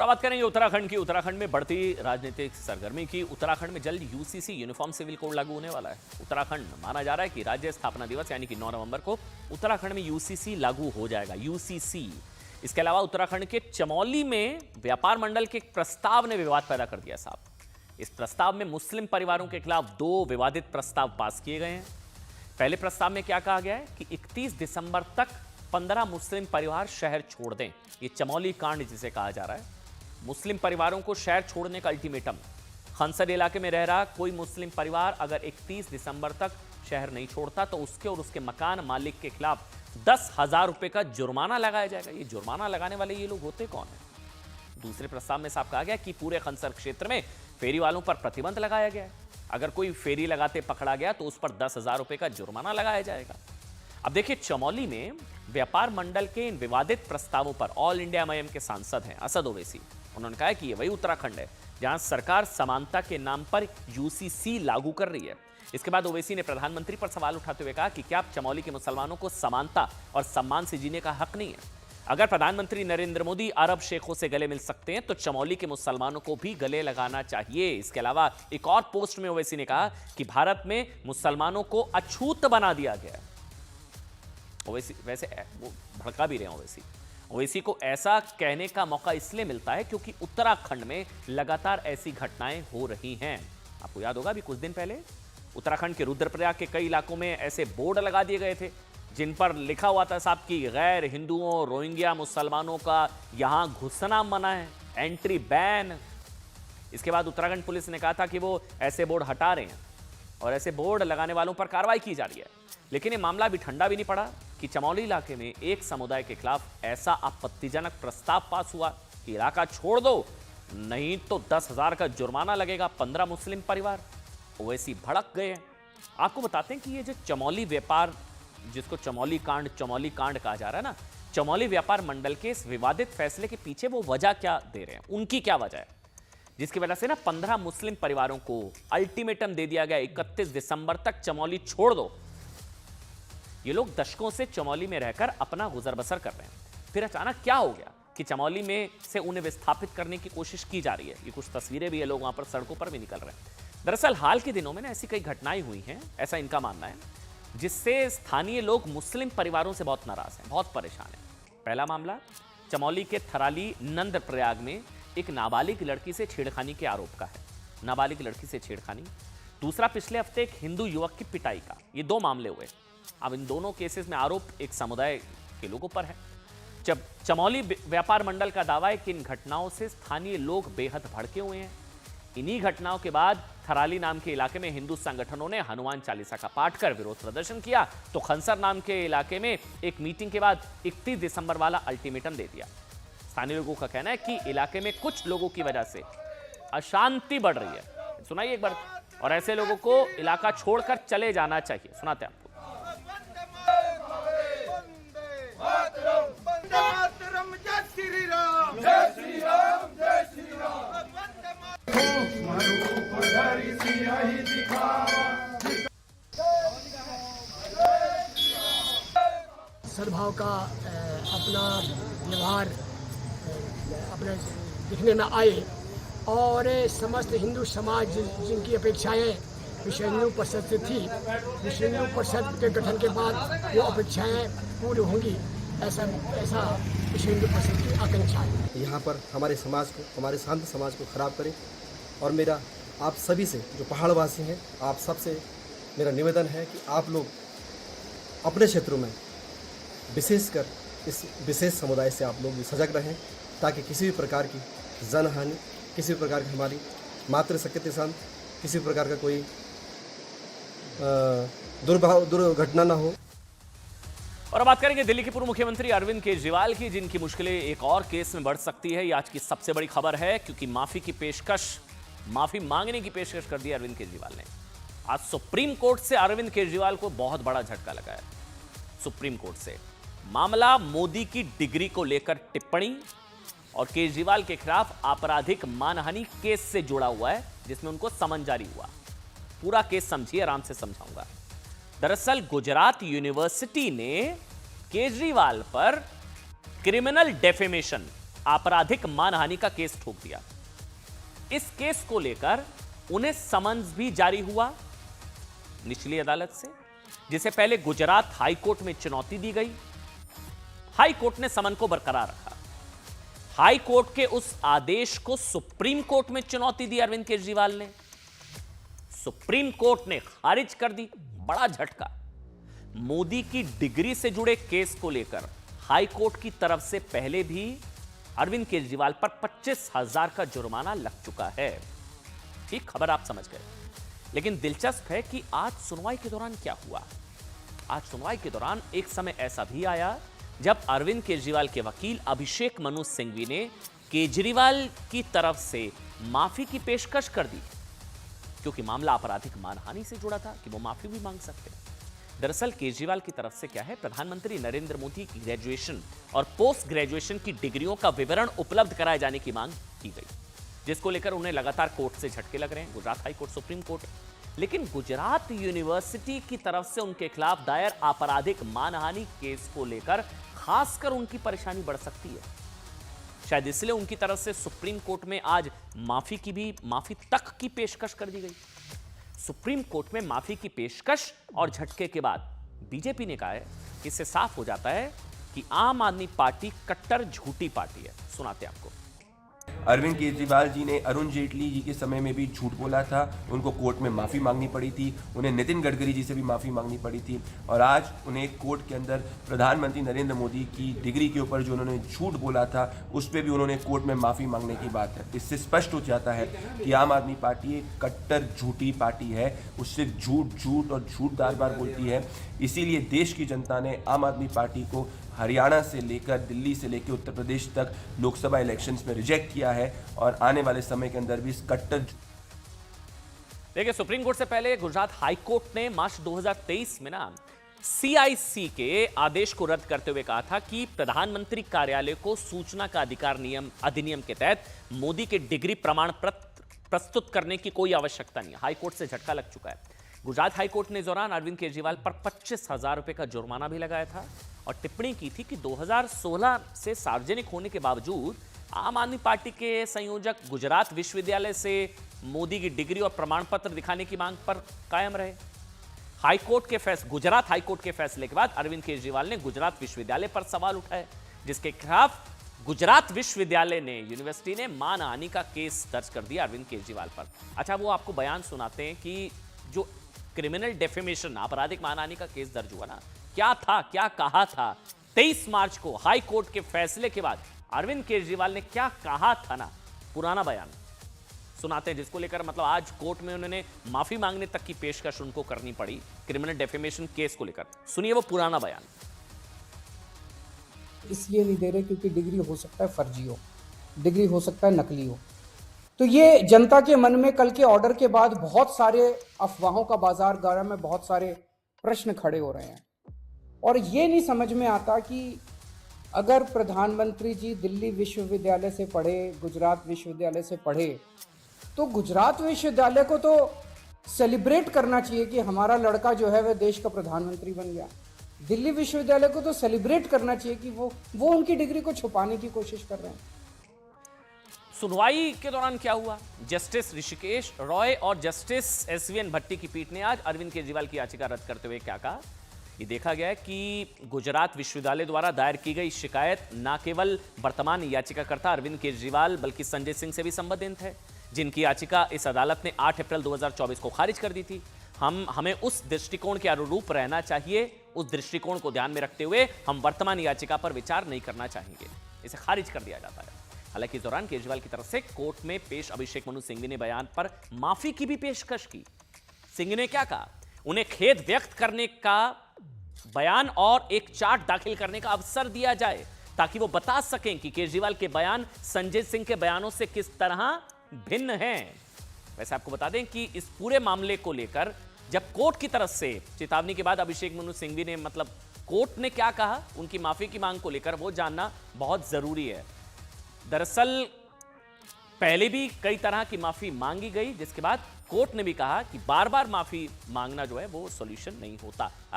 बात करेंगे उत्तराखंड की। उत्तराखंड में बढ़ती राजनीतिक सरगर्मी की। उत्तराखंड में जल्द यूसीसी यूनिफॉर्म सिविल कोड लागू होने वाला है। उत्तराखंड माना जा रहा है कि राज्य स्थापना दिवस यानी कि 9 नवंबर को उत्तराखंड में यूसीसी लागू हो जाएगा। यूसीसी। इसके अलावा उत्तराखंड के चमोली में व्यापार मंडल के एक प्रस्ताव ने विवाद पैदा कर दिया साहब। इस प्रस्ताव में मुस्लिम परिवारों के खिलाफ 2 विवादित प्रस्ताव पास किए गए हैं। पहले प्रस्ताव में क्या कहा गया है कि 31 दिसंबर तक 15 मुस्लिम परिवार शहर छोड़ दें। ये चमोली कांड जिसे कहा जा रहा है। मुस्लिम परिवारों को शहर छोड़ने का अल्टीमेटम। खनसर इलाके में रह रहा कोई मुस्लिम परिवार अगर 31 दिसंबर तक शहर नहीं छोड़ता तो उसके और उसके मकान मालिक के खिलाफ 10,000 रुपए का जुर्माना लगाया जाएगा। ये जुर्माना लगाने वाले ये लोग होते कौन है? दूसरे प्रस्ताव में साफ कहा गया कि पूरे खनसर क्षेत्र में फेरी वालों पर प्रतिबंध लगाया गया है। अगर कोई फेरी लगाते पकड़ा गया तो उस पर 10,000 रुपए का जुर्माना लगाया जाएगा। अब देखिए, चमोली में व्यापार मंडल के इन विवादित प्रस्तावों पर ऑल इंडिया एमआईएम के सांसद हैं असद ओवैसी। उन्होंने कहा कि ये वही उत्तराखंड है जहां सरकार समानता के नाम पर यूसीसी लागू कर रही है। इसके बाद ओवैसी ने प्रधानमंत्री पर सवाल उठाते हुए कहा कि क्या चमोली के मुसलमानों को समानता और सम्मान से जीने का हक नहीं है? अगर प्रधानमंत्री नरेंद्र मोदी अरब शेखों से गले मिल सकते हैं तो चमोली के मुसलमानों को भी गले लगाना चाहिए। इसके अलावा एक और पोस्ट में ओवैसी ने कहा कि भारत में मुसलमानों को अछूत बना दिया गया है। ओवैसी वैसे वो भड़का भी रहे हैं। ओवैसी को ऐसा कहने का मौका इसलिए मिलता है क्योंकि उत्तराखंड में लगातार ऐसी घटनाएं हो रही हैं। आपको याद होगा, अभी कुछ दिन पहले उत्तराखंड के रुद्रप्रयाग के कई इलाकों में ऐसे बोर्ड लगा दिए गए थे जिन पर लिखा हुआ था साहब कि गैर हिंदुओं, रोहिंग्या मुसलमानों का यहां घुसना मना है, एंट्री बैन। इसके बाद उत्तराखंड पुलिस ने कहा था कि वो ऐसे बोर्ड हटा रहे हैं और ऐसे बोर्ड लगाने वालों पर कार्रवाई की जा रही है। लेकिन ये मामला अभी ठंडा भी नहीं पड़ा कि चमोली इलाके में एक समुदाय के खिलाफ ऐसा आपत्तिजनक प्रस्ताव पास हुआ कि इलाका छोड़ दो नहीं तो 10,000 का जुर्माना लगेगा। 15 मुस्लिम परिवार ओवैसी भड़क गए हैं। आपको बताते हैं कि ये जो चमोली व्यापार, जिसको चमोली कांड कहा जा रहा है ना, चमोली व्यापार मंडल के इस विवादित फैसले के पीछे वो वजह क्या दे रहे हैं, उनकी क्या वजह है जिसकी वजह से ना 15 मुस्लिम परिवारों को अल्टीमेटम दे दिया गया 31 दिसंबर तक चमोली छोड़ दो। ये लोग दशकों से चमोली में रहकर अपना गुजर बसर कर रहे हैं। फिर अचानक क्या हो गया कि चमोली में से उन्हें विस्थापित करने की कोशिश की जा रही है। ये कुछ तस्वीरें भी है, लोग वहां पर सड़कों पर भी निकल रहे हैं। दरअसल हाल के दिनों में ना ऐसी कई घटनाएं हुई हैं, ऐसा इनका मानना है, जिससे स्थानीय लोग मुस्लिम परिवारों से बहुत नाराज हैं, बहुत परेशान हैं। पहला मामला चमोली के थराली नंदप्रयाग में एक नाबालिग लड़की से छेड़खानी के आरोप का है। नाबालिग लड़की से छेड़खानी। दूसरा, पिछले हफ्ते एक हिंदू युवक की पिटाई का। ये 2 मामले हुए। अब इन दोनों केसेस में आरोप एक समुदाय के लोगों पर है। जब चमोली व्यापार मंडल का दावा है कि इन घटनाओं से स्थानीय लोग बेहद भड़के हुए हैं। इन्हीं घटनाओं के बाद थराली नाम के इलाके में हिंदू संगठनों ने हनुमान चालीसा का पाठ कर विरोध प्रदर्शन किया तो खनसर नाम के इलाके में एक मीटिंग के बाद 31 दिसंबर वाला अल्टीमेटम दे दिया। स्थानीय लोगों का कहना है कि इलाके में कुछ लोगों की वजह से अशांति बढ़ रही है। सुनाइए एक बार। और ऐसे लोगों को इलाका छोड़कर चले जाना चाहिए। सुनाते हैं आपको। सद्भाव का अपना व्यवहार अपने दिखने में आए और समस्त हिंदू समाज जिनकी अपेक्षाएं विश्व हिंदू परिषद से थी, विश्व हिंदू परिषद के गठन के बाद वो अपेक्षाएं पूरी होंगी, ऐसा विश्व हिंदू परिषद की आकांक्षा है। यहाँ पर हमारे समाज को, हमारे शांत समाज को खराब करे। और मेरा आप सभी से, जो पहाड़वासी हैं, आप सबसे मेरा निवेदन है कि आप लोग अपने क्षेत्रों में विशेषकर इस विशेष समुदाय से आप लोग भी सजग रहें ताकि किसी भी प्रकार की जनहानि, किसी भी प्रकार की हमारी मातृशक्ति के साथ किसी भी प्रकार का कोई दुर्घटना ना हो। और अब बात करेंगे दिल्ली के पूर्व मुख्यमंत्री अरविंद केजरीवाल की, जिनकी मुश्किलें एक और केस में बढ़ सकती है। ये आज की सबसे बड़ी खबर है क्योंकि माफी मांगने की पेशकश कर दी अरविंद केजरीवाल ने। आज सुप्रीम कोर्ट से अरविंद केजरीवाल को बहुत बड़ा झटका लगा है। सुप्रीम कोर्ट से मामला मोदी की डिग्री को लेकर टिप्पणी और केजरीवाल के खिलाफ आपराधिक मानहानि केस से जुड़ा हुआ है, जिसमें उनको समन जारी हुआ। पूरा केस समझिए, आराम से समझाऊंगा। दरअसल गुजरात यूनिवर्सिटी ने केजरीवाल पर क्रिमिनल डेफेमेशन आपराधिक मानहानि का केस ठोक दिया। इस केस को लेकर उन्हें समन्स भी जारी हुआ निचली अदालत से, जिसे पहले गुजरात हाई कोर्ट में चुनौती दी गई। हाई कोर्ट ने समन को बरकरार रखा। हाई कोर्ट के उस आदेश को सुप्रीम कोर्ट में चुनौती दी अरविंद केजरीवाल ने। सुप्रीम कोर्ट ने खारिज कर दी। बड़ा झटका। मोदी की डिग्री से जुड़े केस को लेकर हाई कोर्ट की तरफ से पहले भी अरविंद केजरीवाल पर 25,000 का जुर्माना लग चुका है। ठीक खबर आप समझ गए। लेकिन दिलचस्प है कि आज सुनवाई के दौरान क्या हुआ। आज सुनवाई के दौरान एक समय ऐसा भी आया जब अरविंद केजरीवाल के वकील अभिषेक मनु सिंघवी ने केजरीवाल की तरफ से माफी की पेशकश कर दी, क्योंकि मामला आपराधिक मानहानि से जुड़ा था कि वो माफी भी मांग सकते हैं। दरअसल केजरीवाल की तरफ से क्या है, प्रधानमंत्री नरेंद्र मोदी की ग्रेजुएशन और पोस्ट ग्रेजुएशन की डिग्रियों का विवरण उपलब्ध कराए जाने की मांग की गई, जिसको लेकर उन्हें लगातार कोर्ट से झटके लग रहे हैं, Gujarat high court, supreme court. लेकिन गुजरात यूनिवर्सिटी की तरफ से उनके खिलाफ दायर आपराधिक मानहानि केस को लेकर खासकर उनकी परेशानी बढ़ सकती है। शायद इसलिए उनकी तरफ से सुप्रीम कोर्ट में आज माफी तक की पेशकश कर दी गई। सुप्रीम कोर्ट में माफी की पेशकश और झटके के बाद बीजेपी ने कहा है कि इससे साफ हो जाता है कि आम आदमी पार्टी कट्टर झूठी पार्टी है। सुनाते हैं आपको। अरविंद केजरीवाल जी ने अरुण जेटली जी के समय में भी झूठ बोला था, उनको कोर्ट में माफ़ी मांगनी पड़ी थी। उन्हें नितिन गडकरी जी से भी माफ़ी मांगनी पड़ी थी, और आज उन्हें कोर्ट के अंदर प्रधानमंत्री नरेंद्र मोदी की डिग्री के ऊपर जो उन्होंने झूठ बोला था उस पर भी उन्होंने कोर्ट में माफ़ी मांगने की बात है। इससे स्पष्ट हो जाता है कि आम आदमी पार्टी एक कट्टर झूठी पार्टी है। उससे झूठ और झूठ बार बोलती है। इसीलिए देश की जनता ने आम आदमी पार्टी को हरियाणा से लेकर दिल्ली से लेकर उत्तर प्रदेश तक लोकसभा इलेक्शंस में रिजेक्ट किया है, और आने वाले समय के अंदर भी इस कट्टर। देखिए, सुप्रीम कोर्ट से पहले गुजरात हाई कोर्ट ने मार्च 2023 में ना सीआईसी के आदेश को रद्द करते हुए कहा था कि प्रधानमंत्री कार्यालय को सूचना का अधिकार अधिनियम के तहत मोदी के डिग्री प्रमाण पत्र प्रस्तुत करने की कोई आवश्यकता नहीं है। हाई कोर्ट से झटका लग चुका है। गुजरात हाई कोर्ट ने इस दौरान अरविंद केजरीवाल पर 25,000 रुपए का जुर्माना भी लगाया था और टिप्पणी की थी कि 2016 से सार्वजनिक होने के बावजूद आम आदमी पार्टी के संयोजक गुजरात विश्वविद्यालय से मोदी की डिग्री और प्रमाण पत्र दिखाने की मांग पर कायम रहे। गुजरात हाई कोर्ट के फैसले के बाद अरविंद केजरीवाल ने गुजरात विश्वविद्यालय पर सवाल उठाए, जिसके खिलाफ गुजरात विश्वविद्यालय ने यूनिवर्सिटी ने मानहानि का केस दर्ज कर दिया अरविंद केजरीवाल पर। अच्छा, वो आपको बयान सुनाते हैं कि जो क्रिमिनल डेफेमेशन आपराधिक मानहानि का केस दर्ज हुआ ना, क्या था, क्या कहा था 23 मार्च को हाई कोर्ट के फैसले के बाद अरविंद केजरीवाल ने क्या कहा था ना, पुराना बयान सुनाते हैं, जिसको लेकर मतलब आज कोर्ट में उन्होंने माफी मांगने तक की पेशकश उनको करनी पड़ी क्रिमिनल डेफेमेशन केस को लेकर। सुनिए वो पुराना बयान। इसलिए नहीं दे रहे क्योंकि डिग्री हो सकता है फर्जी हो, डिग्री हो सकता है नकली हो। तो ये जनता के मन में कल के ऑर्डर के बाद बहुत सारे अफवाहों का बाजार गर्म में, बहुत सारे प्रश्न खड़े हो रहे हैं, और ये नहीं समझ में आता कि अगर प्रधानमंत्री जी दिल्ली विश्वविद्यालय से पढ़े, गुजरात विश्वविद्यालय से पढ़े, तो गुजरात विश्वविद्यालय को तो सेलिब्रेट करना चाहिए कि हमारा लड़का जो है वह देश का प्रधानमंत्री बन गया। दिल्ली विश्वविद्यालय को तो सेलिब्रेट करना चाहिए कि वो उनकी डिग्री को छुपाने की कोशिश कर रहे हैं। सुनवाई के दौरान क्या हुआ, जस्टिस ऋषिकेश रॉय और जस्टिस एसवीएन भट्टी की पीठ ने आज अरविंद केजरीवाल की याचिका रद्द करते हुए क्या कहा। ये देखा गया है कि गुजरात विश्वविद्यालय द्वारा दायर की गई शिकायत न केवल वर्तमान याचिकाकर्ता अरविंद केजरीवाल बल्कि संजय सिंह से भी संबंधित है, जिनकी याचिका इस अदालत ने 8 अप्रैल 2024 को खारिज कर दी थी। हमें उस दृष्टिकोण के अनुरूप रहना चाहिए। उस दृष्टिकोण को ध्यान में रखते हुए हम वर्तमान याचिका पर विचार नहीं करना चाहेंगे। इसे खारिज कर दिया जाता है। हालांकि इस दौरान केजरीवाल की तरफ से कोर्ट में पेश अभिषेक मनु सिंघवी ने बयान पर माफी की भी पेशकश की। सिंघवी ने क्या कहा, उन्हें खेद व्यक्त करने का बयान और एक चार्ट दाखिल करने का अवसर दिया जाए ताकि वो बता सकें कि केजरीवाल के बयान संजय सिंह के बयानों से किस तरह भिन्न हैं। वैसे आपको बता दें कि इस पूरे मामले को लेकर जब कोर्ट की तरफ से चेतावनी के बाद अभिषेक मनु सिंघवी ने मतलब कोर्ट ने क्या कहा उनकी माफी की मांग को लेकर, वो जानना बहुत जरूरी है। दरअसल पहले भी कई तरह की माफी मांगी गई, जिसके बाद कोर्ट ने भी कहा कि बार बार माफी मांगना जो है वो सॉल्यूशन नहीं होता।